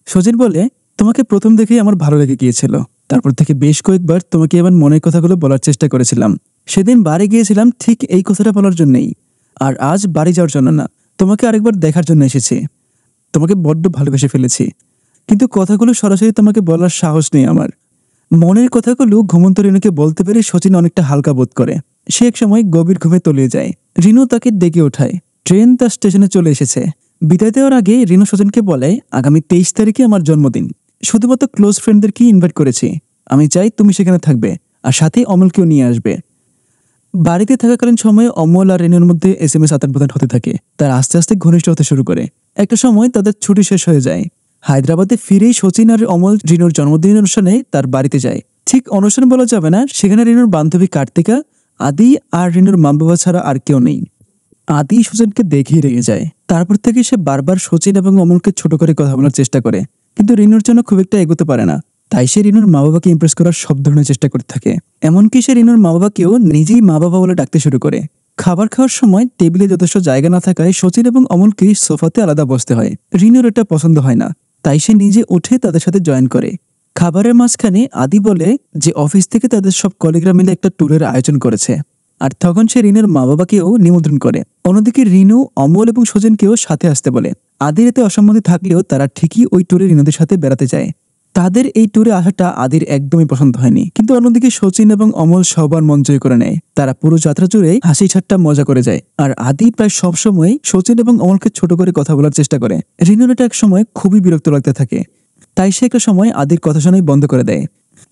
শচীন বলে, তোমাকে প্রথম দেখেই আমার ভালো লেগে গিয়েছিল, তারপর থেকে বেশ কয়েকবার তোমাকে এবার মনের কথাগুলো বলার চেষ্টা করেছিলাম। সেদিন বাড়ি গিয়েছিলাম ঠিক এই কথাটা বলার জন্যই, আর আজ বাড়ি যাওয়ার জন্য না, তোমাকে আরেকবার দেখার জন্য এসেছি। তোমাকে বড্ড ভালোবেসে ফেলেছি, কিন্তু কথাগুলো সরাসরি তোমাকে বলার সাহস নেই আমার। মনের কথাগুলো ঘুমন্ত রিনুকে বলতে পেরে শচীন অনেকটা হালকা বোধ করে। সে এক সময় গভীর ঘুমে তলিয়ে যায়। রিনু তাকে ডেকে ওঠায়। ট্রেন তার স্টেশনে চলে এসেছে। বিদায় দেওয়ার আগে রিনু শচীনকে বলে, আগামী 23 তারিখে আমার জন্মদিন, শুধুমাত্র ক্লোজ ফ্রেন্ডদেরকে ইনভাইট করেছি। আমি চাই তুমি সেখানে থাকবে, আর সাথে অমলকেও নিয়ে আসবে। বাড়িতে থাকাকালীন সময়ে অমল আর রিনুর মধ্যে SMS আদান প্রদান হতে থাকে। তার আস্তে আস্তে ঘনিষ্ঠ হতে শুরু করে। একটা সময় তাদের ছুটি শেষ হয়ে যায়। হায়দ্রাবাদে ফিরেই শচীন আর অমল রিনুর জন্মদিনের অনুষ্ঠানে তার বাড়িতে যায়। ঠিক অনুষ্ঠান বলা যাবে না, সেখানে রিনুর বান্ধবী কার্তিকা, আদি আর রিনুর মা বাবা ছাড়া আর কেউ নেই। আদি শচীনকে দেখেই রেগে যায়। তারপর থেকে সে বারবার শচীন এবং অমলকে ছোট করে কথা বলার চেষ্টা করে, কিন্তু রিনুর জন্য খুব একটা এগোতে পারে না। তাই সে রিনুর মা বাবাকে ইমপ্রেস করার সব ধরনের চেষ্টা করতে থাকে। এমনকি সে রিনুর মা বাবাকেও নিজেই মা বাবা বলে ডাকতে শুরু করে। খাবার খাওয়ার সময় টেবিলে যথেষ্ট জায়গা না থাকায় শচীন এবং অমলকে সোফাতে আলাদা বসতে হয়। রিনুর এটা পছন্দ হয় না, তাই সে নিজে উঠে তাদের সাথে জয়েন করে। খাবারের মাঝখানে আদি বলে যে অফিস থেকে তাদের সব কলিগরা মিলে একটা ট্যুরের আয়োজন করেছে, আর তখন সে রিনুর মা বাবাকেও নিমন্ত্রণ করে। অন্যদিকে রিনু, অমল এবং সুজনকেও সাথে আসতে বলে। আদির এতে অসম্মতি থাকলেও তারা ঠিকই ওই ট্যুরে রিনুদের সাথে বেড়াতে যায়। তাদের এই ট্যুরে আসাটা আদির একদমই পছন্দ হয়নি, কিন্তু অন্যদিকে শচীন এবং অমল সবার মন জয় করে নেয়। তারা পুরো যাত্রা জুড়ে হাসি ঠাট্টা মজা করে যায়, আর আদি প্রায় সবসময় শচীন এবং অমলকে ছোট করে কথা বলার চেষ্টা করে। রিনুর এটা এক সময় খুবই বিরক্ত লাগতে থাকে, তাই সে একটা সময় আদির কথা শোনাই বন্ধ করে দেয়।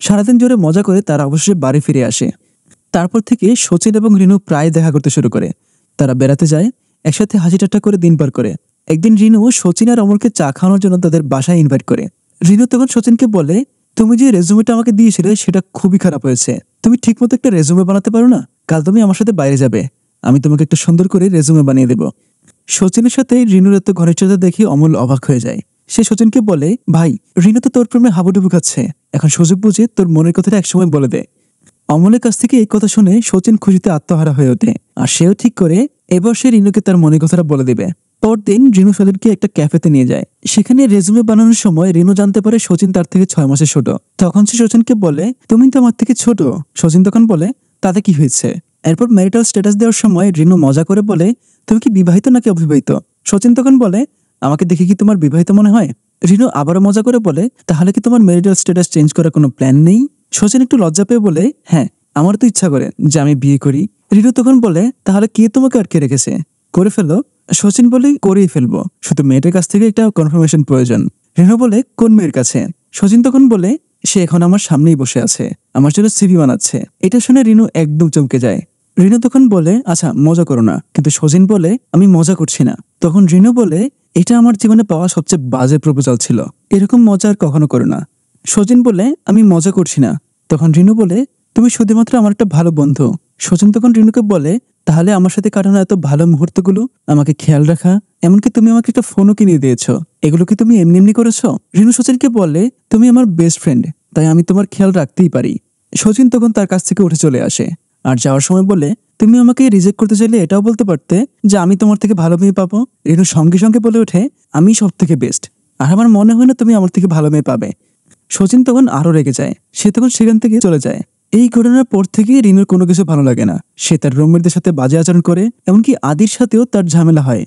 সারাদিন জুড়ে মজা করে তারা অবশ্যই বাড়ি ফিরে আসে। তারপর থেকে শচীন এবং রিনু প্রায় দেখা করতে শুরু করে। তারা বেড়াতে যায়, একসাথে হাসি ঠাট্টা করে দিন পার করে। একদিন রিনু শচীন আর অমলকে চা খাওয়ানোর জন্য তাদের বাসায় ইনভাইট করে। রিনু তখন শচীনকে বলে, তুমি যে রেজুমেটা আমাকে দিয়েছিলে সেটা খুবই খারাপ হয়েছে। তুমি ঠিকমতো একটা রেজুমে বানাতে পারো না? কাল তুমি আমার সাথে বাইরে যাবে, আমি তোমাকে একটা সুন্দর করে রেজুমে বানিয়ে দেব। শচীনের সাথে রিনুর এত ঘনিষ্ঠতা দেখে অমল অবাক হয়ে যায়। সে শচীনকে বলে, ভাই, রিনু তো তোর প্রেমে হাবুডুবু খাচ্ছে, এখন সুযোগ বুঝে তোর মনের কথাটা একসময় বলে দে। অমলের কাছ থেকে এই কথা শুনে শচীন খুশিতে আত্মহারা হয়ে ওঠে, আর সেও ঠিক করে এবার সে রিনুকে তার মনের কথাটা বলে দেবে। পরদিন রিনু শচীনকে একটা ক্যাফেতে নিয়ে যায়। সেখানে রেজুমে বানানোর সময় রিনু জানতে পারে শচীন তার থেকে 6 মাসের ছোট। তখন সে শচীনকে বলে, তুমি তো আমার থেকে ছোট। শচীন তখন বলে, তাতে কি হয়েছে? এরপর ম্যারিটাল স্ট্যাটাস দেওয়ার সময় রিনু মজা করে বলে, তুমি কি বিবাহিত নাকি অবিবাহিত? শচীন তখন বলে, আমাকে দেখে কি তোমার বিবাহিত মনে হয়? রিনু আবারও মজা করে বলে, তাহলে কি তোমার ম্যারিটাল স্ট্যাটাস চেঞ্জ করার কোনো প্ল্যান নেই? শচীন একটু লজ্জা পেয়ে বলে, হ্যাঁ, আমার তো ইচ্ছা করে যে আমি বিয়ে করি। রিনু তখন বলে, তাহলে কে তোমাকে আটকে রেখেছে? করে ফেলো। শচীন বলে, করেই ফেলবো, শুধু মেয়েটার কাছ থেকে একটা কনফার্মেশন প্রয়োজন। রিনু বলে, কোন মেয়ের কাছে? শচীন তখন বলে, সে এখন আমার সামনেই বসে আছে, আমার জন্য সিভি বানাচ্ছে। এটা শুনে রিনু একদম চমকে যায়। রিনু তখন বলে, আচ্ছা মজা করো না। কিন্তু শচীন বলে, আমি মজা করছি না। তখন রিনু বলে, এটা আমার জীবনে পাওয়া সবচেয়ে বাজে প্রপোজাল ছিল, এরকম মজা আর কখনো করো না। শচীন বলে, আমি মজা করছি না। তখন রিনু বলে, তুমি শুধুমাত্র আমার একটা ভালো বন্ধু। শচীন তখন রিনুকে বলে, তাহলে আমার সাথে কাটানো এত ভালো মুহূর্তগুলো, আমাকে খেয়াল রাখা, এমনকি তুমি আমাকে একটা ফোনও কিনে দিয়েছো, এগুলো কি তুমি এমনি এমনি করেছো? রিনু শচীনকে বলে, তুমি আমার বেস্ট ফ্রেন্ড, তাই আমি তোমার খেয়াল রাখতেই পারি। শচীন তখন তার কাছ থেকে উঠে চলে আসে, আর যাওয়ার সময় বলে, তুমি আমাকে রিজেক্ট করতে চাইলে এটাও বলতে পারতে যে আমি তোমার থেকে ভালো মেয়ে পাবো। রিনু সঙ্গে সঙ্গে বলে ওঠে, আমি সব থেকে বেস্ট, আর আমার মনে হয় না তুমি আমার থেকে ভালো মেয়ে পাবে। সচিন তখন আরো রেগে যায়, সে তখন সেখান থেকে চলে যায়। এই ঘটনার পর থেকে রিনুর কোনো কিছু ভালো লাগে না, সে তার রুমমেটদের সাথে বাজে আচরণ করে, এমনকি আদির সাথেও তার ঝামেলা হয়।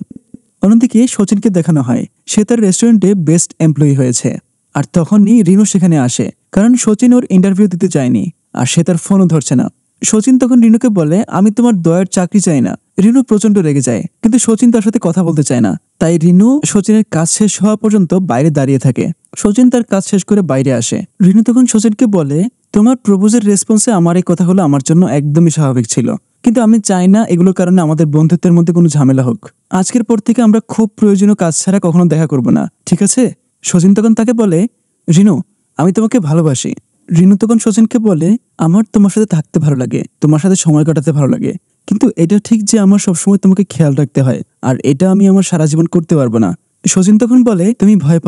অন্যদিকে সচিনকে দেখানো হয় সে তার রেস্টুরেন্টে বেস্ট এমপ্লয়ি হয়েছে। আর তখনই রিনু সেখানে আসে, কারণ সচিন ওর ইন্টারভিউ দিতে চায়নি আর সে তার ফোনও ধরছে না। সচিন তখন রিনুকে বলে, আমি তোমার দয়ার চাকরি চাই না। রিনু প্রচন্ড রেগে যায়, কিন্তু সচিন তার সাথে কথা বলতে চায় না। তাই রিনু সচিনের কাজ শেষ হওয়া পর্যন্ত বাইরে দাঁড়িয়ে থাকে। সচিন তার কাজ শেষ করে বাইরে আসে। রিনু তখন সচিনকে বলে, তোমার প্রপোজের রেসপন্সে আমার এই কথাগুলো আমার জন্য একদমই স্বাভাবিক ছিল, কিন্তু আমি চাই না এগুলোর কারণে আমাদের বন্ধুত্বের মধ্যে কোনো ঝামেলা হোক। আজকের পর থেকে আমরা খুব প্রয়োজনীয় কাজ ছাড়া কখনো দেখা করব না, ঠিক আছে? সচিন তখন তাকে বলে, রিনু, আমি তোমাকে ভালোবাসি। রিনু তখন সচিনকে বলে, আমার তোমার সাথে থাকতে ভালো লাগে, তোমার সাথে সময় কাটাতে ভালো লাগে, কিন্তু এটা ঠিক যে আমার সবসময় তোমাকে খেয়াল রাখতে হয়, আর এটা আমি আমার সারা জীবন করতে পারবো না। সচিন তখন বলে, তুমি ভয়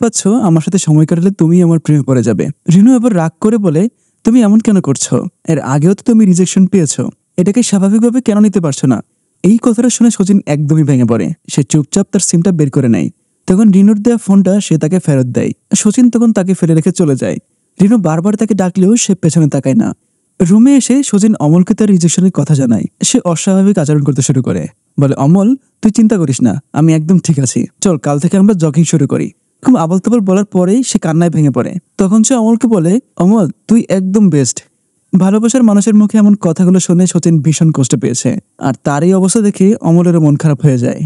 পাচ্ছ আমার সাথে সময় কাটালে তুমি আমার প্রেমে পড়ে যাবে। রিনু এবার রাগ করে বলে, তুমি এমন কেন করছো? এর আগেও তো তুমি রিজেকশন পেয়েছো, এটাকে স্বাভাবিকভাবে কেন নিতে পারছো না? এই কথাটা শুনে সচিন একদমই ভেঙে পড়ে, সে চুপচাপ তার সিমটা বের করে নেয়। তখন রিনুর দেওয়া ফোনটা সে তাকে ফেরত দেয়। সচিন তখন তাকে ফেলে রেখে চলে যায়। রিনু বারবার তাকে ডাকলেও সে পেছনে তাকায় না। রুমে এসে সচিন অমলকে তার রিজেকশনের কথা জানায়। সে অস্বাভাবিক আচরণ করতে শুরু করে, বলে, অমল, তুই চিন্তা করিস না, আমি একদম ঠিক আছি, চল কাল থেকে আমরা জগিং শুরু করি। খুব আবল তাবল বলার পরেই সে কান্নায় ভেঙে পড়ে। তখন সে অমলকে বলে, অমল, তুই একদম বেস্ট। ভালোবাসার মানুষের মুখে এমন কথাগুলো শুনে সচিন ভীষণ কষ্ট পেয়েছে, আর তার এই অবস্থা দেখে অমলেরও মন খারাপ হয়ে যায়।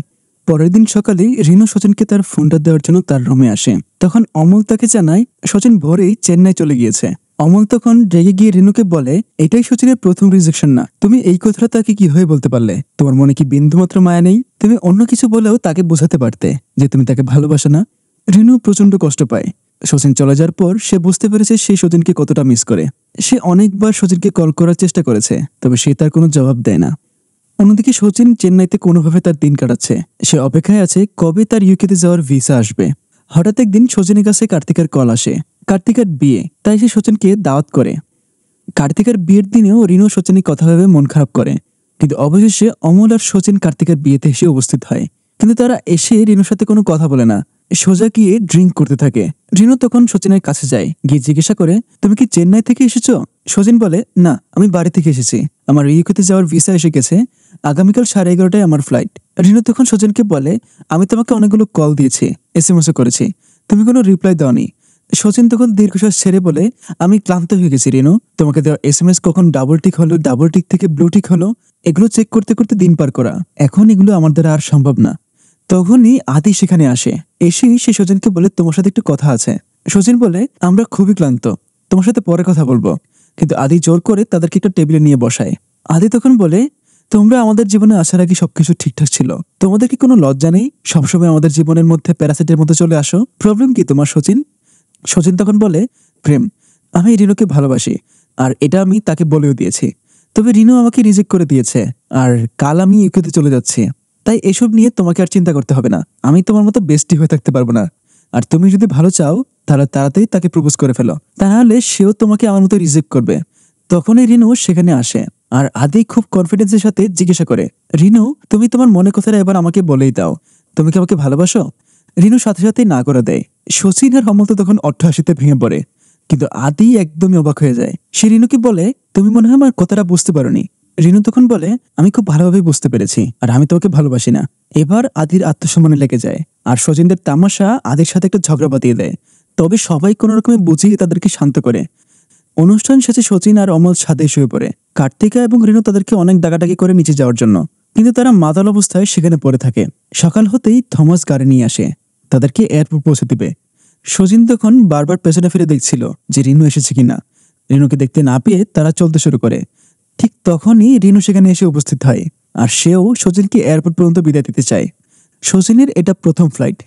পরের দিন সকালে রিনু সচিনকে তার ফোনটা দেওয়ার জন্য তার রুমে আসে। তখন অমল তাকে জানায় সচিন ভোরেই চেন্নাই চলে গিয়েছে। অমল তখন রেগে গিয়ে রিনুকে বলে, এটাই সচিনের প্রথম রিজেকশন না, তুমি এই কথাটা তাকে কিভাবে বলতে পারলে? তোমার মনে কি বিন্দুমাত্র মায়া নেই? তুমি অন্য কিছু বলেও তাকে বোঝাতে পারতে যে তুমি তাকে ভালোবাসো না। রিনু প্রচন্ড কষ্ট পায়। সচিন চলে যাওয়ার পর সে বুঝতে পেরেছে সে সচিনকে কতটা মিস করে। সে অনেকবার সচিনকে কল করার চেষ্টা করেছে, তবে সে তার কোনো জবাব দেয় না। অন্যদিকে সচিন চেন্নাইতে কোনোভাবে তার দিন কাটাচ্ছে। সে অপেক্ষায় আছে কবে তার ইউকেতে যাওয়ার ভিসা আসবে। হঠাৎ একদিন সচিনের কাছে কার্তিকের কল আসে। কার্তিকের বিয়ে, তাই সে সচিনকে দাওয়াত করে। কার্তিকের বিয়ের দিনেও রিনু সচিনের কথা ভেবে মন খারাপ করে, কিন্তু অবশেষে অমল আর সচিন কার্তিকের বিয়েতে এসে উপস্থিত হয়। কিন্তু তারা এসে রিনুর সাথে কোনো কথা বলে না, সোজা গিয়ে ড্রিঙ্ক করতে থাকে। রিনু তখন সচিনের কাছে যায়, গিয়ে জিজ্ঞাসা করে, তুমি কি চেন্নাই থেকে এসেছো? সচিন বলে, না, আমি বাড়ি থেকে এসেছি, আমার ইউকেতে যাওয়ার ভিসা এসে গেছে, আগামীকাল 11:30টায় আমার ফ্লাইট। রিনু তখন সচিনকে বলে, আমি তোমাকে অনেকগুলো কল দিয়েছি, SMS করেছি, তুমি কোনো রিপ্লাই দাওনি। সচিন তখন দীর্ঘশ্বাস ছেড়ে বলে, আমি ক্লান্ত হয়ে গেছি রিনু, তোমাকে দেওয়া SMS কখন ডাবল টিক হলো, ডাবল টিক থেকে ব্লু টিক হলো, এগুলো চেক করতে করতে দিন পার করা, এখন এগুলো আমার দ্বারা আর সম্ভব না। তখনই আদি সেখানে আসে। এসেই সে সচিনকে বলে, তোমার সাথে একটু কথা আছে। সচিন বলে, আমরা খুবই ক্লান্ত, তোমার সাথে পরে কথা বলবো। কিন্তু আদি জোর করে তাদেরকে একটা টেবিলে নিয়ে বসায়। আদি তখন বলে, তোমরা আমাদের জীবনে আসার আগে সবকিছু ঠিকঠাক ছিল, তোমাদের কি কোনো লজ্জা নেই? সবসময় আমাদের জীবনের মধ্যে প্যারাসাইটের মতো চলে আসো, প্রবলেম কি তোমার সচিন? সচিন তখন বলে, প্রেম, আমি রিনুকে ভালোবাসি, আর এটা আমি তাকে বলেও দিয়েছি, তবে রিনু আমাকে রিজেক্ট করে দিয়েছে, আর কাল আমি ইউকেতে চলে যাচ্ছি, তাই এসব নিয়ে তোমাকে আর চিন্তা করতে হবে না। আমি তোমার মতো বেস্টি হয়ে থাকতে পারবো না, আর তুমি যদি ভালো চাও তাহলে তাড়াতাড়ি তাকে প্রপোজ করে ফেলো, তাহলে সেও তোমাকে আমার মতো রিজেক্ট করবে। তখনই রিনু সেখানে আসে, আর আদি খুব কনফিডেন্সের সাথে জিজ্ঞাসা করে, রিনু, তুমি তোমার মনে কথাটা এবার আমাকে বলেই দাও, তুমি কি আমাকে ভালোবাসো? রিনু সাথে সাথে না করে দেয়। সচিন আর অমল তো তখন অট্টহাসিতে ভেঙে পড়ে, কিন্তু আদি একদমই অবাক হয়ে যায়। সে রিনুকে বলে, তুমি মনে হয় আমার কথাটা বুঝতে পারোনি। রিনু তখন বলে, আমি খুব ভালোভাবে বুঝতে পেরেছি, আর আমি তোমাকে ভালোবাসি না। এবার আদির আত্মসম্মানে লেগে যায়, আর সচিনদের তামাশা আদির সাথে একটা ঝগড়া বাতিয়ে দেয়। তবে সবাই কোনো রকমে বুঝিয়ে তাদেরকে শান্ত করে। অনুষ্ঠান শেষে সচিন আর অমল ছাদে শুয়ে পড়ে। কার্তিকা এবং রিনু তাদেরকে অনেক ডাকাডাকি করে নিচে যাওয়ার জন্য, কিন্তু তারা মাতাল অবস্থায় সেখানে পড়ে থাকে। সকাল হতেই থমাস গাড়ি নিয়ে আসে তাদেরকে এয়ারপোর্ট পৌঁছে দিবে। সচিন তখন বারবার পেছনে ফিরে দেখছিল যে রিনু এসেছে কিনা। রিনুকে দেখতে না পেয়ে তারা চলতে শুরু করে। ঠিক তখনই রিনু সেখানে এসে উপস্থিত হয়, আর সেও সচিনকে এয়ারপোর্ট পর্যন্ত বিদায় দিতে চায়। সচিনের এটা প্রথম ফ্লাইট,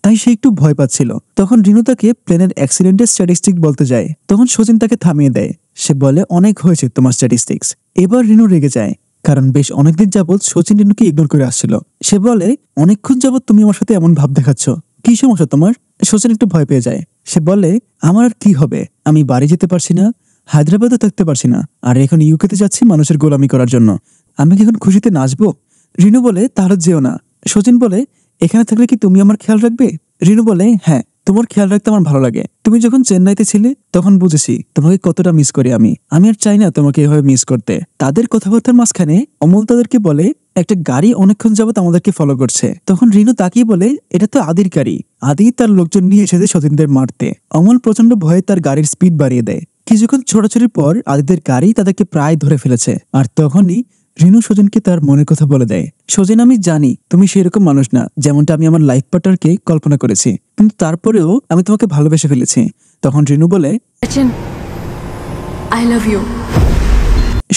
তাই সে একটু ভয় পাচ্ছিল। তখন রিনু তাকে প্লেনের অ্যাক্সিডেন্টের স্ট্যাটিস্টিক বলতে যায়। তখন সচিন তাকে থামিয়ে দেয়। সে বলে, অনেক হয়েছে তোমার স্ট্যাটিস্টিক্স। এবার রিনু রেগে যায়, কারণ বেশ অনেকদিন যাবৎ সচিন রিনুকে ইগনোর করে আসছিল। সে বলে, অনেকক্ষণ যাবৎ তুমি আমার সাথে এমন ভাব দেখাচ্ছ, কি সমস্যা তোমার? সচিন একটু ভয় পেয়ে যায়। সে বলে, আমার আর কি হবে, আমি বাড়ি যেতে পারছি না, হায়দ্রাবাদও থাকতে পারছি না, আর এখন ইউকেতে যাচ্ছি মানুষের গোলামি করার জন্য, আমি কি এখন খুশিতে নাচবো? রিনু বলে, তাহলে যেও না। সচিন বলে, এখানে থাকলে কি তুমি আমার খেয়াল রাখবে? রিনু বলে, হ্যাঁ, তোমার খেয়াল রাখতে আমার ভালো লাগে। তুমি যখন চেন্নাইতে ছিলে তখন বুঝেছি তোমাকে কতটা মিস করি আমি আর চাই না তোমাকে এভাবে মিস করতে। তাদের কথাবার্তার মাঝখানে অমল তাদেরকে বলে একটা গাড়ি অনেকক্ষণ যাবত আমাদেরকে ফলো করছে। তখন রিনু তাকিয়ে বলে এটা তো আদির গাড়ি, আদি তার লোকজন নিয়ে এসেছে সচিনদের মারতে। অমল প্রচন্ড ভয়ে তার গাড়ির স্পিড বাড়িয়ে দেয়। কিছুক্ষণ ছোটাছুটির পর আদিদের গাড়ি তাদেরকে প্রায় ধরে ফেলেছে। আর তখনই রিনু সজনকে তার মনের কথা বলে দেয়। সজন, আমি জানি তুমি সেরকম মানুষ না যেমনটা আমি আমার লাইফ পার্টনারকে কল্পনা করেছি, কিন্তু তারপরেও আমি তোমাকে ভালোবেসে ফেলেছি। তখন রিনু বলে সচিন, আই লাভ ইউ।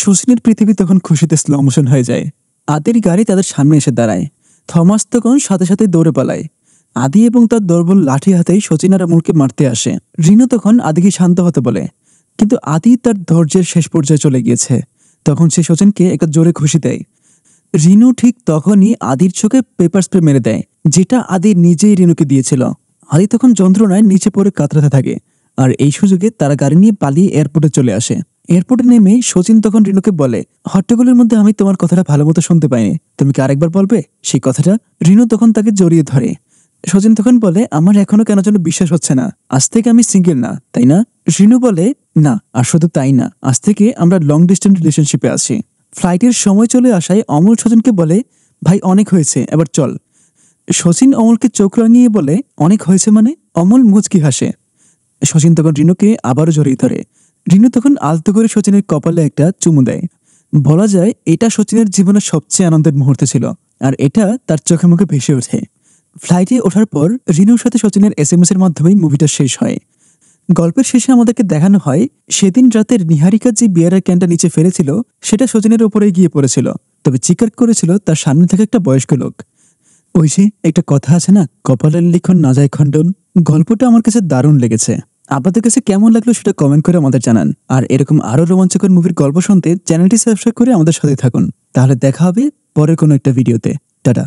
সচিনের পৃথিবী তখন খুশিতে স্লো মোশন হয়ে যায়। আদির গাড়ি তাদের সামনে এসে দাঁড়ায়। থমাস তখন সাথে সাথে দৌড়ে পালায়। আদি এবং তার দুর্বল লাঠি হাতেই সচিন আর অমলকে মারতে আসে। রিনু তখন আদিকে শান্ত হতে বলে, কিন্তু আদি তার ধৈর্যের শেষ পর্যায়ে চলে গিয়েছে। তখন সে সচিনকে একটা জোরে খুশি দেয়। রিনু ঠিক তখনই আদির চোখে পেপার স্প্রে মেরে দেয়, যেটা আদি নিজেই রিনুকে দিয়েছিল। আদি তখন যন্ত্রণায় নিচে পড়ে কাতরাতে থাকে। আর এই সুযোগে তারা গাড়ি নিয়ে পালিয়ে এয়ারপোর্টে চলে আসে। এয়ারপোর্টে নেমে সচিন তখন রিনুকে বলে, হট্টগোলের মধ্যে আমি তোমার কথাটা ভালো মতো শুনতে পাইনি, তুমি কি আরেকবার বলবে সেই কথাটা? রিনু তখন তাকে জড়িয়ে ধরে। সচিন তখন বলে, আমার এখনো কেন যেন বিশ্বাস হচ্ছে না, আজ থেকে আমি সিঙ্গেল না, তাই না? রিনু বলে, না, আর শুধু তাই না, আজ থেকে আমরা লং ডিস্টেন্স রিলেশনশিপে আছি। ফ্লাইটের সময় চলে আসায় অমল সচিনকে বলে, ভাই অনেক হয়েছে, এবার চল। সচিন অমলকে চোখ রাঙিয়ে বলে, অনেক হয়েছে মানে? অমল মুচকি হাসে। সচিন তখন রিনুকে আবারও জড়িয়ে ধরে। রিনু তখন আলতো করে সচিনের কপালে একটা চুমু দেয়। বলা যায় এটা সচিনের জীবনের সবচেয়ে আনন্দের মুহূর্ত ছিল, আর এটা তার চোখে মুখে ভেসে ওঠে। ফ্লাইটে ওঠার পর রিনুর সাথে সচিনের SMS এর মাধ্যমেই মুভিটা শেষ হয়। গল্পের শেষে আমাদেরকে দেখানো হয় সেদিন রাতের নিহারিকা যে বিয়ারের ক্যানটা নিচে ফেলেছিল সেটা সচিনের ওপরে গিয়ে পড়েছিল, তবে চিৎকার করেছিল তার সামনে থেকে একটা বয়স্ক লোক। ওই যে একটা কথা আছে না, কপালের লিখন না যায় খণ্ডন। গল্পটা আমার কাছে দারুণ লেগেছে। আপনাদের কাছে কেমন লাগলো সেটা কমেন্ট করে আমাদের জানান। আর এরকম আরো রোমাঞ্চকর মুভির গল্প শুনতে চ্যানেলটি সাবস্ক্রাইব করে আমাদের সাথে থাকুন। তাহলে দেখা হবে পরের কোনো একটা ভিডিওতে। টাটা।